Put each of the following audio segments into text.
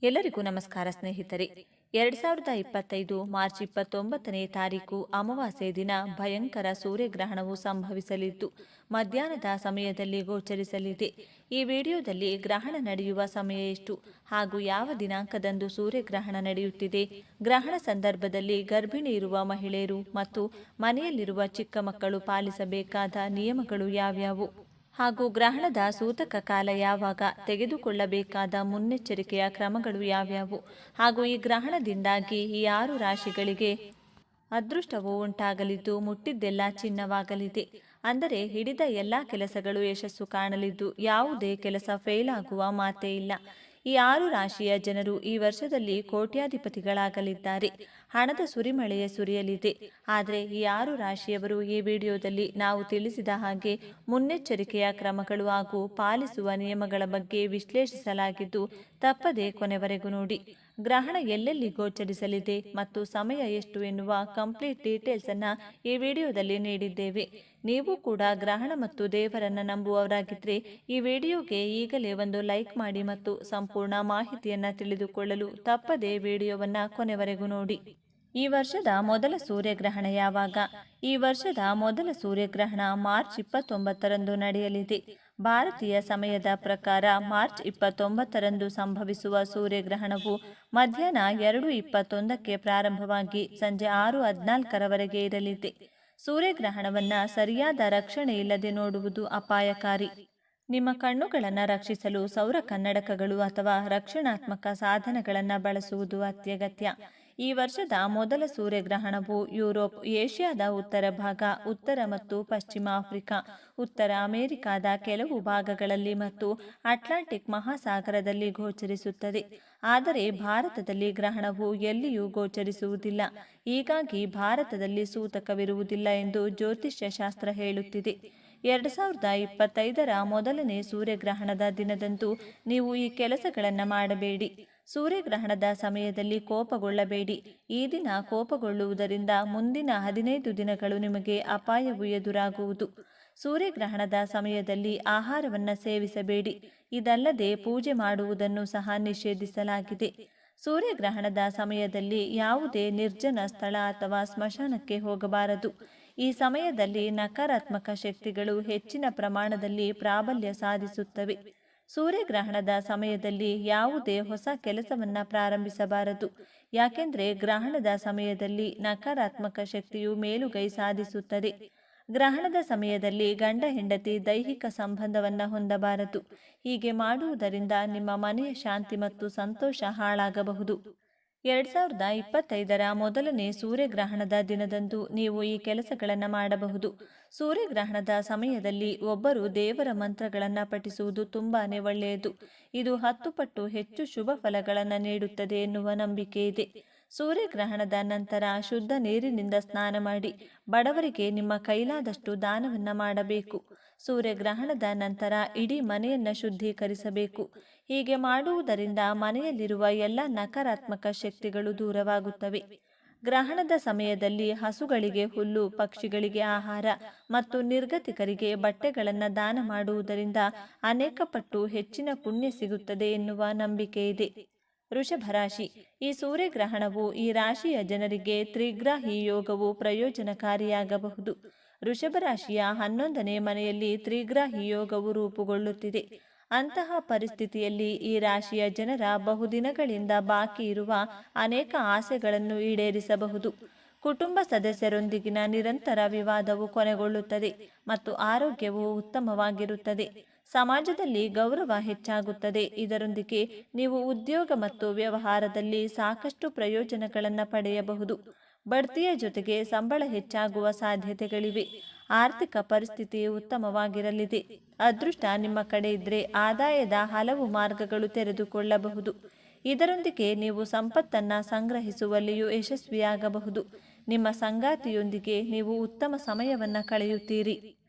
ಎಲ್ಲರಿಗೂ ನಮಸ್ಕಾರ ಸ್ನೇಹಿತರೆ. 2025 ಮಾರ್ಚ್ 29ನೇ ತಾರೀಕು ಅಮಾವಾಸ್ಯೆ ದಿನ ಭಯಂಕರ ಸೂರ್ಯಗ್ರಹಣವು ಸಂಭವಿಸಲಿದ್ದು ಮಧ್ಯಾಹ್ನದ ಸಮಯದಲ್ಲಿ ಗೋಚರಿಸಲಿದೆ. ಈ ವಿಡಿಯೋದಲ್ಲಿ ಗ್ರಹಣ ನಡೆಯುವ ಸಮಯ ಎಷ್ಟು ಹಾಗೂ ಯಾವ ದಿನಾಂಕದಂದು ಸೂರ್ಯಗ್ರಹಣ ನಡೆಯುತ್ತಿದೆ, ಗ್ರಹಣ ಸಂದರ್ಭದಲ್ಲಿ ಗರ್ಭಿಣಿ ಇರುವ ಮಹಿಳೆಯರು ಮತ್ತು ಮನೆಯಲ್ಲಿರುವ ಚಿಕ್ಕ ಮಕ್ಕಳು ಪಾಲಿಸಬೇಕಾದ ನಿಯಮಗಳು ಯಾವ್ಯಾವು ಹಾಗೂ ಗ್ರಹಣದ ಸೂತಕ ಕಾಲ ಯಾವಾಗ, ತೆಗೆದುಕೊಳ್ಳಬೇಕಾದ ಮುನ್ನೆಚ್ಚರಿಕೆಯ ಕ್ರಮಗಳು ಯಾವ್ಯಾವು ಹಾಗೂ ಈ ಗ್ರಹಣದಿಂದಾಗಿ ಈ 6 ರಾಶಿಗಳಿಗೆ ಅದೃಷ್ಟವು ಉಂಟಾಗಲಿದ್ದು ಮುಟ್ಟಿದ್ದೆಲ್ಲ ಚಿನ್ನವಾಗಲಿದೆ. ಅಂದರೆ ಹಿಡಿದ ಎಲ್ಲ ಕೆಲಸಗಳು ಯಶಸ್ಸು ಕಾಣಲಿದ್ದು ಯಾವುದೇ ಕೆಲಸ ಫೇಲ್ ಆಗುವ ಮಾತೇ ಇಲ್ಲ. ಈ 6 ರಾಶಿಯ ಜನರು ಈ ವರ್ಷದಲ್ಲಿ ಕೋಟ್ಯಾಧಿಪತಿಗಳಾಗಲಿದ್ದಾರೆ. ಹಣದ ಸುರಿಮಳೆಯೇ ಸುರಿಯಲಿದೆ. ಆದರೆ ಈ 6 ರಾಶಿಯವರು ಈ ವಿಡಿಯೋದಲ್ಲಿ ನಾವು ತಿಳಿಸಿದ ಹಾಗೆ ಮುನ್ನೆಚ್ಚರಿಕೆಯ ಕ್ರಮಗಳು ಹಾಗೂ ಪಾಲಿಸುವ ನಿಯಮಗಳ ಬಗ್ಗೆ ವಿಶ್ಲೇಷಿಸಲಾಗಿದ್ದು ತಪ್ಪದೆ ಕೊನೆವರೆಗೂ ನೋಡಿ. ಗ್ರಹಣ ಎಲ್ಲೆಲ್ಲಿ ಗೋಚರಿಸಲಿದೆ ಮತ್ತು ಸಮಯ ಎಷ್ಟು ಎನ್ನುವ ಕಂಪ್ಲೀಟ್ ಡೀಟೇಲ್ಸ್ ಅನ್ನ ಈ ವಿಡಿಯೋದಲ್ಲಿ ನೀಡಿದ್ದೇವೆ. ನೀವು ಕೂಡ ಗ್ರಹಣ ಮತ್ತು ದೇವರನ್ನ ನಂಬುವವರಾಗಿದ್ರೆ ಈ ವಿಡಿಯೋಗೆ ಈಗಲೇ ಒಂದು ಲೈಕ್ ಮಾಡಿ ಮತ್ತು ಸಂಪೂರ್ಣ ಮಾಹಿತಿಯನ್ನ ತಿಳಿದುಕೊಳ್ಳಲು ತಪ್ಪದೆ ವಿಡಿಯೋವನ್ನ ಕೊನೆವರೆಗೂ ನೋಡಿ. ಈ ವರ್ಷದ ಮೊದಲ ಸೂರ್ಯಗ್ರಹಣ ಯಾವಾಗ? ಈ ವರ್ಷದ ಮೊದಲ ಸೂರ್ಯಗ್ರಹಣ ಮಾರ್ಚ್ 29ರಂದು ನಡೆಯಲಿದೆ. ಭಾರತೀಯ ಸಮಯದ ಪ್ರಕಾರ ಮಾರ್ಚ್ 29ರಂದು ಸಂಭವಿಸುವ ಸೂರ್ಯಗ್ರಹಣವು ಮಧ್ಯಾಹ್ನ 2:21ಕ್ಕೆ ಪ್ರಾರಂಭವಾಗಿ ಸಂಜೆ 6:14ರವರೆಗೆ ಇರಲಿದೆ. ಸೂರ್ಯಗ್ರಹಣವನ್ನ ಸರಿಯಾದ ರಕ್ಷಣೆ ಇಲ್ಲದೆ ನೋಡುವುದು ಅಪಾಯಕಾರಿ. ನಿಮ್ಮ ಕಣ್ಣುಗಳನ್ನು ರಕ್ಷಿಸಲು ಸೌರ ಕನ್ನಡಕಗಳು ಅಥವಾ ರಕ್ಷಣಾತ್ಮಕ ಸಾಧನಗಳನ್ನು ಬಳಸುವುದು ಅತ್ಯಗತ್ಯ. ಈ ವರ್ಷದ ಮೊದಲ ಸೂರ್ಯಗ್ರಹಣವು ಯುರೋಪ್, ಏಷ್ಯಾದ ಉತ್ತರ ಭಾಗ, ಉತ್ತರ ಮತ್ತು ಪಶ್ಚಿಮ ಆಫ್ರಿಕಾ, ಉತ್ತರ ಅಮೆರಿಕಾದ ಕೆಲವು ಭಾಗಗಳಲ್ಲಿ ಮತ್ತು ಅಟ್ಲಾಂಟಿಕ್ ಮಹಾಸಾಗರದಲ್ಲಿ ಗೋಚರಿಸುತ್ತದೆ. ಆದರೆ ಭಾರತದಲ್ಲಿ ಗ್ರಹಣವು ಎಲ್ಲಿಯೂ ಗೋಚರಿಸುವುದಿಲ್ಲ. ಹೀಗಾಗಿ ಭಾರತದಲ್ಲಿ ಸೂತಕವಿರುವುದಿಲ್ಲ ಎಂದು ಜ್ಯೋತಿಷ್ಯ ಶಾಸ್ತ್ರ ಹೇಳುತ್ತಿದೆ. 2025ರ ಮೊದಲನೇ ಸೂರ್ಯಗ್ರಹಣದ ದಿನದಂದು ನೀವು ಈ ಕೆಲಸಗಳನ್ನು ಮಾಡಬೇಡಿ. ಸೂರ್ಯಗ್ರಹಣದ ಸಮಯದಲ್ಲಿ ಕೋಪಗೊಳ್ಳಬೇಡಿ. ಈ ದಿನ ಕೋಪಗೊಳ್ಳುವುದರಿಂದ ಮುಂದಿನ 15 ದಿನಗಳು ನಿಮಗೆ ಅಪಾಯವು ಎದುರಾಗುವುದು. ಸೂರ್ಯಗ್ರಹಣದ ಸಮಯದಲ್ಲಿ ಆಹಾರವನ್ನು ಸೇವಿಸಬೇಡಿ. ಇದಲ್ಲದೆ ಪೂಜೆ ಮಾಡುವುದನ್ನು ಸಹ ನಿಷೇಧಿಸಲಾಗಿದೆ. ಸೂರ್ಯಗ್ರಹಣದ ಸಮಯದಲ್ಲಿ ಯಾವುದೇ ನಿರ್ಜನ ಸ್ಥಳ ಅಥವಾ ಸ್ಮಶಾನಕ್ಕೆ ಹೋಗಬಾರದು. ಈ ಸಮಯದಲ್ಲಿ ನಕಾರಾತ್ಮಕ ಶಕ್ತಿಗಳು ಹೆಚ್ಚಿನ ಪ್ರಮಾಣದಲ್ಲಿ ಪ್ರಾಬಲ್ಯ ಸಾಧಿಸುತ್ತವೆ. ಸೂರ್ಯಗ್ರಹಣದ ಸಮಯದಲ್ಲಿ ಯಾವುದೇ ಹೊಸ ಕೆಲಸವನ್ನ ಪ್ರಾರಂಭಿಸಬಾರದು. ಯಾಕೆಂದ್ರೆ ಗ್ರಹಣದ ಸಮಯದಲ್ಲಿ ನಕಾರಾತ್ಮಕ ಶಕ್ತಿಯು ಮೇಲುಗೈ ಸಾಧಿಸುತ್ತದೆ. ಗ್ರಹಣದ ಸಮಯದಲ್ಲಿ ಗಂಡ ಹೆಂಡತಿ ದೈಹಿಕ ಸಂಬಂಧವನ್ನ ಹೊಂದಬಾರದು. ಹೀಗೆ ಮಾಡುವುದರಿಂದ ನಿಮ್ಮ ಮನೆಯ ಶಾಂತಿ ಮತ್ತು ಸಂತೋಷ ಹಾಳಾಗಬಹುದು. 2025ರ ಮೊದಲನೇ ಸೂರ್ಯಗ್ರಹಣದ ದಿನದಂದು ನೀವು ಈ ಕೆಲಸಗಳನ್ನು ಮಾಡಬಹುದು. ಸೂರ್ಯಗ್ರಹಣದ ಸಮಯದಲ್ಲಿ ಒಬ್ಬರು ದೇವರ ಮಂತ್ರಗಳನ್ನು ಪಠಿಸುವುದು ತುಂಬಾನೇ ಒಳ್ಳೆಯದು. ಇದು 10 ಪಟ್ಟು ಹೆಚ್ಚು ಶುಭ ಫಲಗಳನ್ನು ನೀಡುತ್ತದೆ ಎನ್ನುವ ನಂಬಿಕೆ ಇದೆ. ಸೂರ್ಯಗ್ರಹಣದ ನಂತರ ಶುದ್ಧ ನೀರಿನಿಂದ ಸ್ನಾನ ಮಾಡಿ ಬಡವರಿಗೆ ನಿಮ್ಮ ಕೈಲಾದಷ್ಟು ದಾನವನ್ನ ಮಾಡಬೇಕು. ಸೂರ್ಯಗ್ರಹಣದ ನಂತರ ಇಡೀ ಮನೆಯನ್ನ ಶುದ್ಧೀಕರಿಸಬೇಕು. ಹೀಗೆ ಮಾಡುವುದರಿಂದ ಮನೆಯಲ್ಲಿರುವ ಎಲ್ಲ ನಕಾರಾತ್ಮಕ ಶಕ್ತಿಗಳು ದೂರವಾಗುತ್ತವೆ. ಗ್ರಹಣದ ಸಮಯದಲ್ಲಿ ಹಸುಗಳಿಗೆ ಹುಲ್ಲು, ಪಕ್ಷಿಗಳಿಗೆ ಆಹಾರ ಮತ್ತು ನಿರ್ಗತಿಕರಿಗೆ ಬಟ್ಟೆಗಳನ್ನು ದಾನ ಮಾಡುವುದರಿಂದ ಅನೇಕ ಪಟ್ಟು ಹೆಚ್ಚಿನ ಪುಣ್ಯ ಸಿಗುತ್ತದೆ ಎನ್ನುವ ನಂಬಿಕೆ ಇದೆ. ವೃಷಭ ರಾಶಿ. ಈ ಸೂರ್ಯಗ್ರಹಣವು ಈ ರಾಶಿಯ ಜನರಿಗೆ ತ್ರಿಗ್ರಾಹಿ ಯೋಗವು ಪ್ರಯೋಜನಕಾರಿಯಾಗಬಹುದು. ವೃಷಭ ರಾಶಿಯ 11ನೇ ಮನೆಯಲ್ಲಿ ತ್ರಿಗ್ರಾಹಿ ಯೋಗವು ರೂಪುಗೊಳ್ಳುತ್ತಿದೆ. ಅಂತಹ ಪರಿಸ್ಥಿತಿಯಲ್ಲಿ ಈ ರಾಶಿಯ ಜನರ ಬಹುದಿನಗಳಿಂದ ಬಾಕಿ ಇರುವ ಅನೇಕ ಆಸೆಗಳನ್ನು ಈಡೇರಿಸಬಹುದು. ಕುಟುಂಬ ಸದಸ್ಯರೊಂದಿಗಿನ ನಿರಂತರ ವಿವಾದವು ಕೊನೆಗೊಳ್ಳುತ್ತದೆ ಮತ್ತು ಆರೋಗ್ಯವು ಉತ್ತಮವಾಗಿರುತ್ತದೆ. ಸಮಾಜದಲ್ಲಿ ಗೌರವ ಹೆಚ್ಚಾಗುತ್ತದೆ. ಇದರೊಂದಿಗೆ ನೀವು ಉದ್ಯೋಗ ಮತ್ತು ವ್ಯವಹಾರದಲ್ಲಿ ಸಾಕಷ್ಟು ಪ್ರಯೋಜನಗಳನ್ನು ಪಡೆಯಬಹುದು. ಬಡ್ತಿಯ ಜೊತೆಗೆ ಸಂಬಳ ಹೆಚ್ಚಾಗುವ ಸಾಧ್ಯತೆಗಳಿವೆ. ಆರ್ಥಿಕ ಪರಿಸ್ಥಿತಿ ಉತ್ತಮವಾಗಿರಲಿದೆ. ಅದೃಷ್ಟ ನಿಮ್ಮ ಕಡೆ ಇದ್ರೆ ಆದಾಯದ ಹಲವು ಮಾರ್ಗಗಳು ತೆರೆದುಕೊಳ್ಳಬಹುದು. ಇದರೊಂದಿಗೆ ನೀವು ಸಂಪತ್ತನ್ನ ಸಂಗ್ರಹಿಸುವಲ್ಲಿಯೂ ಯಶಸ್ವಿಯಾಗಬಹುದು. ನಿಮ್ಮ ಸಂಗಾತಿಯೊಂದಿಗೆ ನೀವು ಉತ್ತಮ ಸಮಯವನ್ನ ಕಳೆಯುತ್ತೀರಿ.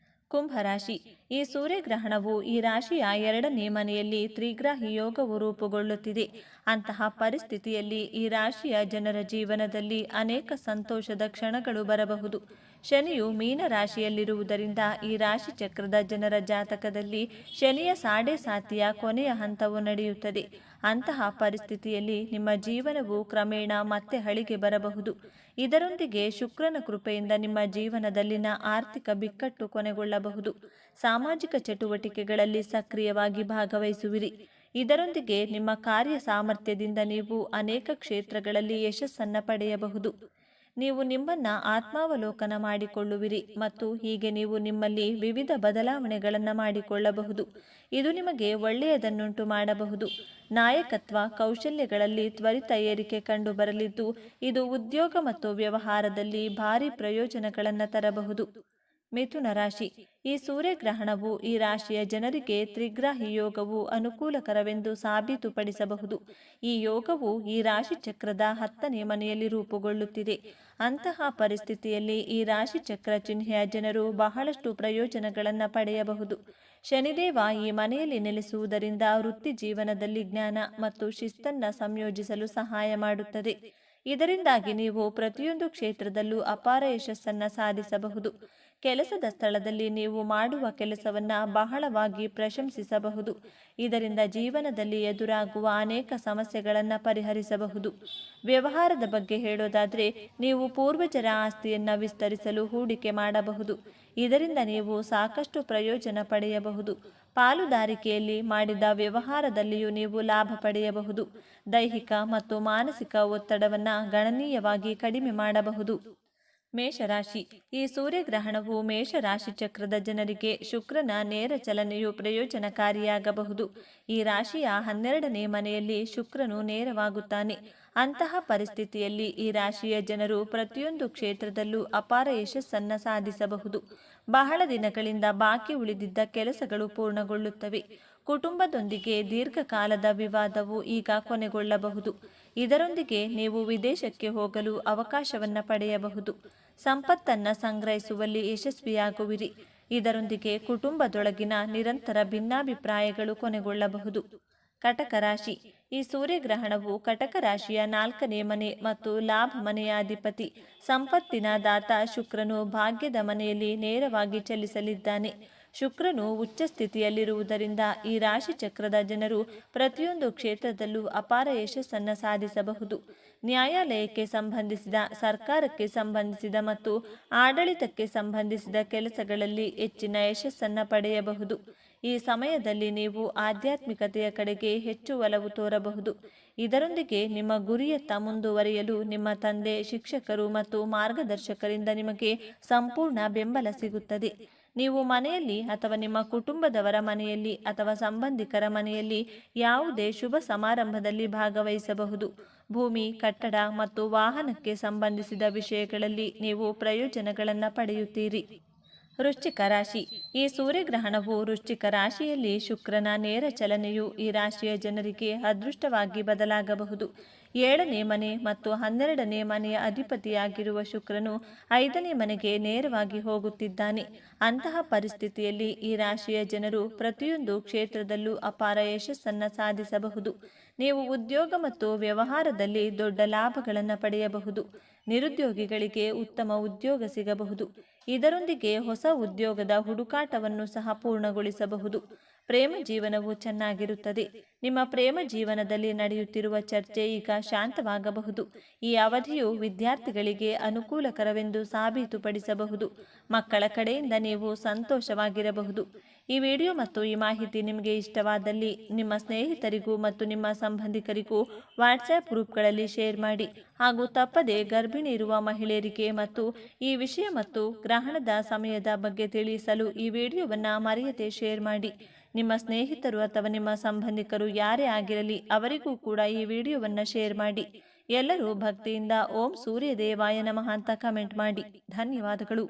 ಕುಂಭರಾಶಿ. ಈ ಸೂರ್ಯಗ್ರಹಣವು ಈ ರಾಶಿಯ 2ನೇ ಮನೆಯಲ್ಲಿ ತ್ರಿಗ್ರಾಹಿ ಯೋಗವು ರೂಪುಗೊಳ್ಳುತ್ತಿದೆ. ಅಂತಹ ಪರಿಸ್ಥಿತಿಯಲ್ಲಿ ಈ ರಾಶಿಯ ಜನರ ಜೀವನದಲ್ಲಿ ಅನೇಕ ಸಂತೋಷದ ಕ್ಷಣಗಳು ಬರಬಹುದು. ಶನಿಯು ಮೀನ ರಾಶಿಯಲ್ಲಿರುವುದರಿಂದ ಈ ರಾಶಿ ಚಕ್ರದ ಜನರ ಜಾತಕದಲ್ಲಿ ಶನಿಯ ಸಾಡೆಸಾತಿಯ ಕೊನೆಯ ಹಂತವು ನಡೆಯುತ್ತದೆ. ಅಂತಹ ಪರಿಸ್ಥಿತಿಯಲ್ಲಿ ನಿಮ್ಮ ಜೀವನವು ಕ್ರಮೇಣ ಮತ್ತೆ ಹಳಿಗೆ ಬರಬಹುದು. ಇದರೊಂದಿಗೆ ಶುಕ್ರನ ಕೃಪೆಯಿಂದ ನಿಮ್ಮ ಜೀವನದಲ್ಲಿನ ಆರ್ಥಿಕ ಬಿಕ್ಕಟ್ಟು ಕೊನೆಗೊಳ್ಳಬಹುದು. ಸಾಮಾಜಿಕ ಚಟುವಟಿಕೆಗಳಲ್ಲಿ ಸಕ್ರಿಯವಾಗಿ ಭಾಗವಹಿಸುವಿರಿ. ಇದರೊಂದಿಗೆ ನಿಮ್ಮ ಕಾರ್ಯ ಸಾಮರ್ಥ್ಯದಿಂದ ನೀವು ಅನೇಕ ಕ್ಷೇತ್ರಗಳಲ್ಲಿ ಯಶಸ್ಸನ್ನು ಪಡೆಯಬಹುದು. ನೀವು ನಿಮ್ಮನ್ನು ಆತ್ಮಾವಲೋಕನ ಮಾಡಿಕೊಳ್ಳುವಿರಿ ಮತ್ತು ಹೀಗೆ ನೀವು ನಿಮ್ಮಲ್ಲಿ ವಿವಿಧ ಬದಲಾವಣೆಗಳನ್ನು ಮಾಡಿಕೊಳ್ಳಬಹುದು. ಇದು ನಿಮಗೆ ಒಳ್ಳೆಯದನ್ನುಂಟು ಮಾಡಬಹುದು. ನಾಯಕತ್ವ ಕೌಶಲ್ಯಗಳಲ್ಲಿ ತ್ವರಿತ ಏರಿಕೆ ಕಂಡುಬರಲಿದ್ದು, ಇದು ಉದ್ಯೋಗ ಮತ್ತು ವ್ಯವಹಾರದಲ್ಲಿ ಭಾರಿ ಪ್ರಯೋಜನಗಳನ್ನು ತರಬಹುದು. ಮಿಥುನ ರಾಶಿ. ಈ ಸೂರ್ಯಗ್ರಹಣವು ಈ ರಾಶಿಯ ಜನರಿಗೆ ತ್ರಿಗ್ರಾಹಿ ಯೋಗವು ಅನುಕೂಲಕರವೆಂದು ಸಾಬೀತುಪಡಿಸಬಹುದು. ಈ ಯೋಗವು ಈ ರಾಶಿ ಚಕ್ರದ 10ನೇ ಮನೆಯಲ್ಲಿ ರೂಪುಗೊಳ್ಳುತ್ತಿದೆ. ಅಂತಹ ಪರಿಸ್ಥಿತಿಯಲ್ಲಿ ಈ ರಾಶಿ ಚಕ್ರ ಚಿಹ್ನೆಯ ಜನರು ಬಹಳಷ್ಟು ಪ್ರಯೋಜನಗಳನ್ನು ಪಡೆಯಬಹುದು. ಶನಿದೇವ ಈ ಮನೆಯಲ್ಲಿ ನೆಲೆಸುವುದರಿಂದ ವೃತ್ತಿ ಜೀವನದಲ್ಲಿ ಜ್ಞಾನ ಮತ್ತು ಶಿಸ್ತನ್ನು ಸಂಯೋಜಿಸಲು ಸಹಾಯ ಮಾಡುತ್ತದೆ. ಇದರಿಂದಾಗಿ ನೀವು ಪ್ರತಿಯೊಂದು ಕ್ಷೇತ್ರದಲ್ಲೂ ಅಪಾರ ಯಶಸ್ಸನ್ನು ಸಾಧಿಸಬಹುದು. ಕೆಲಸದ ಸ್ಥಳದಲ್ಲಿ ನೀವು ಮಾಡುವ ಕೆಲಸವನ್ನು ಬಹಳವಾಗಿ ಪ್ರಶಂಸಿಸಬಹುದು. ಇದರಿಂದ ಜೀವನದಲ್ಲಿ ಎದುರಾಗುವ ಅನೇಕ ಸಮಸ್ಯೆಗಳನ್ನು ಪರಿಹರಿಸಬಹುದು. ವ್ಯವಹಾರದ ಬಗ್ಗೆ ಹೇಳೋದಾದರೆ, ನೀವು ಪೂರ್ವಜರ ಆಸ್ತಿಯನ್ನು ವಿಸ್ತರಿಸಲು ಹೂಡಿಕೆ ಮಾಡಬಹುದು. ಇದರಿಂದ ನೀವು ಸಾಕಷ್ಟು ಪ್ರಯೋಜನ ಪಡೆಯಬಹುದು. ಪಾಲುದಾರಿಕೆಯಲ್ಲಿ ಮಾಡಿದ ವ್ಯವಹಾರದಲ್ಲಿಯೂ ನೀವು ಲಾಭ ಪಡೆಯಬಹುದು. ದೈಹಿಕ ಮತ್ತು ಮಾನಸಿಕ ಒತ್ತಡವನ್ನು ಗಣನೀಯವಾಗಿ ಕಡಿಮೆ ಮಾಡಬಹುದು. ಮೇಷರಾಶಿ. ಈ ಸೂರ್ಯಗ್ರಹಣವು ಮೇಷರಾಶಿ ಚಕ್ರದ ಜನರಿಗೆ ಶುಕ್ರನ ನೇರ ಚಲನೆಯು ಪ್ರಯೋಜನಕಾರಿಯಾಗಬಹುದು. ಈ ರಾಶಿಯ 12ನೇ ಮನೆಯಲ್ಲಿ ಶುಕ್ರನು ನೇರವಾಗುತ್ತಾನೆ. ಅಂತಹ ಪರಿಸ್ಥಿತಿಯಲ್ಲಿ ಈ ರಾಶಿಯ ಜನರು ಪ್ರತಿಯೊಂದು ಕ್ಷೇತ್ರದಲ್ಲೂ ಅಪಾರ ಯಶಸ್ಸನ್ನು ಸಾಧಿಸಬಹುದು. ಬಹಳ ದಿನಗಳಿಂದ ಬಾಕಿ ಉಳಿದಿದ್ದ ಕೆಲಸಗಳು ಪೂರ್ಣಗೊಳ್ಳುತ್ತವೆ. ಕುಟುಂಬದೊಂದಿಗೆ ದೀರ್ಘಕಾಲದ ವಿವಾದವು ಈಗ ಕೊನೆಗೊಳ್ಳಬಹುದು. ಇದರೊಂದಿಗೆ ನೀವು ವಿದೇಶಕ್ಕೆ ಹೋಗಲು ಅವಕಾಶವನ್ನು ಪಡೆಯಬಹುದು. ಸಂಪತ್ತನ್ನು ಸಂಗ್ರಹಿಸುವಲ್ಲಿ ಯಶಸ್ವಿಯಾಗುವಿರಿ. ಇದರೊಂದಿಗೆ ಕುಟುಂಬದೊಳಗಿನ ನಿರಂತರ ಭಿನ್ನಾಭಿಪ್ರಾಯಗಳು ಕೊನೆಗೊಳ್ಳಬಹುದು. ಕಟಕ ರಾಶಿ. ಈ ಸೂರ್ಯಗ್ರಹಣವು ಕಟಕ ರಾಶಿಯ 4ನೇ ಮನೆ ಮತ್ತು ಲಾಭ ಮನೆಯ ಅಧಿಪತಿ ಸಂಪತ್ತಿನ ದಾತ ಶುಕ್ರನು ಭಾಗ್ಯದ ಮನೆಯಲ್ಲಿ ನೇರವಾಗಿ ಚಲಿಸಲಿದ್ದಾನೆ. ಶುಕ್ರನು ಉಚ್ಚ ಸ್ಥಿತಿಯಲ್ಲಿರುವುದರಿಂದ ಈ ರಾಶಿ ಚಕ್ರದ ಜನರು ಪ್ರತಿಯೊಂದು ಕ್ಷೇತ್ರದಲ್ಲೂ ಅಪಾರ ಯಶಸ್ಸನ್ನು ಸಾಧಿಸಬಹುದು. ನ್ಯಾಯಾಲಯಕ್ಕೆ ಸಂಬಂಧಿಸಿದ, ಸರ್ಕಾರಕ್ಕೆ ಸಂಬಂಧಿಸಿದ ಮತ್ತು ಆಡಳಿತಕ್ಕೆ ಸಂಬಂಧಿಸಿದ ಕೆಲಸಗಳಲ್ಲಿ ಹೆಚ್ಚಿನ ಯಶಸ್ಸನ್ನು ಪಡೆಯಬಹುದು. ಈ ಸಮಯದಲ್ಲಿ ನೀವು ಆಧ್ಯಾತ್ಮಿಕತೆಯ ಕಡೆಗೆ ಹೆಚ್ಚು ಒಲವು ತೋರಬಹುದು. ಇದರೊಂದಿಗೆ ನಿಮ್ಮ ಗುರಿಯತ್ತ ಮುಂದುವರಿಯಲು ನಿಮ್ಮ ತಂದೆ, ಶಿಕ್ಷಕರು ಮತ್ತು ಮಾರ್ಗದರ್ಶಕರಿಂದ ನಿಮಗೆ ಸಂಪೂರ್ಣ ಬೆಂಬಲ ಸಿಗುತ್ತದೆ. ನೀವು ಮನೆಯಲ್ಲಿ ಅಥವಾ ನಿಮ್ಮ ಕುಟುಂಬದವರ ಮನೆಯಲ್ಲಿ ಅಥವಾ ಸಂಬಂಧಿಕರ ಮನೆಯಲ್ಲಿ ಯಾವುದೇ ಶುಭ ಸಮಾರಂಭದಲ್ಲಿ ಭಾಗವಹಿಸಬಹುದು. ಭೂಮಿ, ಕಟ್ಟಡ ಮತ್ತು ವಾಹನಕ್ಕೆ ಸಂಬಂಧಿಸಿದ ವಿಷಯಗಳಲ್ಲಿ ನೀವು ಪ್ರಯೋಜನಗಳನ್ನು ಪಡೆಯುತ್ತೀರಿ. ವೃಶ್ಚಿಕ ರಾಶಿ. ಈ ಸೂರ್ಯಗ್ರಹಣವು ವೃಶ್ಚಿಕ ರಾಶಿಯಲ್ಲಿ ಶುಕ್ರನ ನೇರ ಚಲನೆಯು ಈ ರಾಶಿಯ ಜನರಿಗೆ ಅದೃಷ್ಟವಾಗಿ ಬದಲಾಗಬಹುದು. 7ನೇ ಮನೆ ಮತ್ತು 12ನೇ ಮನೆಯ ಅಧಿಪತಿಯಾಗಿರುವ ಶುಕ್ರನು 5ನೇ ಮನೆಗೆ ನೇರವಾಗಿ ಹೋಗುತ್ತಿದ್ದಾನೆ. ಅಂತಹ ಪರಿಸ್ಥಿತಿಯಲ್ಲಿ ಈ ರಾಶಿಯ ಜನರು ಪ್ರತಿಯೊಂದು ಕ್ಷೇತ್ರದಲ್ಲೂ ಅಪಾರ ಯಶಸ್ಸನ್ನು ಸಾಧಿಸಬಹುದು. ನೀವು ಉದ್ಯೋಗ ಮತ್ತು ವ್ಯವಹಾರದಲ್ಲಿ ದೊಡ್ಡ ಲಾಭಗಳನ್ನು ಪಡೆಯಬಹುದು. ನಿರುದ್ಯೋಗಿಗಳಿಗೆ ಉತ್ತಮ ಉದ್ಯೋಗ ಸಿಗಬಹುದು. ಇದರೊಂದಿಗೆ ಹೊಸ ಉದ್ಯೋಗದ ಹುಡುಕಾಟವನ್ನು ಸಹ ಪೂರ್ಣಗೊಳಿಸಬಹುದು. ಪ್ರೇಮ ಜೀವನವು ಚೆನ್ನಾಗಿರುತ್ತದೆ. ನಿಮ್ಮ ಪ್ರೇಮ ಜೀವನದಲ್ಲಿ ನಡೆಯುತ್ತಿರುವ ಚರ್ಚೆ ಈಗ ಶಾಂತವಾಗಬಹುದು. ಈ ಅವಧಿಯು ವಿದ್ಯಾರ್ಥಿಗಳಿಗೆ ಅನುಕೂಲಕರವೆಂದು ಸಾಬೀತುಪಡಿಸಬಹುದು. ಮಕ್ಕಳ ಕಡೆಯಿಂದ ನೀವು ಸಂತೋಷವಾಗಿರಬಹುದು. ಈ ವಿಡಿಯೋ ಮತ್ತು ಈ ಮಾಹಿತಿ ನಿಮಗೆ ಇಷ್ಟವಾದಲ್ಲಿ ನಿಮ್ಮ ಸ್ನೇಹಿತರಿಗೂ ಮತ್ತು ನಿಮ್ಮ ಸಂಬಂಧಿಕರಿಗೂ ವಾಟ್ಸ್ಆ್ಯಪ್ ಗ್ರೂಪ್ಗಳಲ್ಲಿ ಶೇರ್ ಮಾಡಿ. ಹಾಗೂ ತಪ್ಪದೆ ಗರ್ಭಿಣಿ ಇರುವ ಮಹಿಳೆಯರಿಗೆ ಮತ್ತು ಈ ವಿಷಯ ಮತ್ತು ಗ್ರಹಣದ ಸಮಯದ ಬಗ್ಗೆ ತಿಳಿಸಲು ಈ ವಿಡಿಯೋವನ್ನು ಮರೆಯದೆ ಶೇರ್ ಮಾಡಿ. ನಿಮ್ಮ ಸ್ನೇಹಿತರು ಅಥವಾ ನಿಮ್ಮ ಸಂಬಂಧಿಕರು ಯಾರೇ ಆಗಿರಲಿ ಅವರಿಗೂ ಕೂಡ ಈ ವಿಡಿಯೋವನ್ನು ಶೇರ್ ಮಾಡಿ. ಎಲ್ಲರೂ ಭಕ್ತಿಯಿಂದ ಓಂ ಸೂರ್ಯದೇವಾಯ ನಮಃ ಅಂತ ಕಮೆಂಟ್ ಮಾಡಿ. ಧನ್ಯವಾದಗಳು.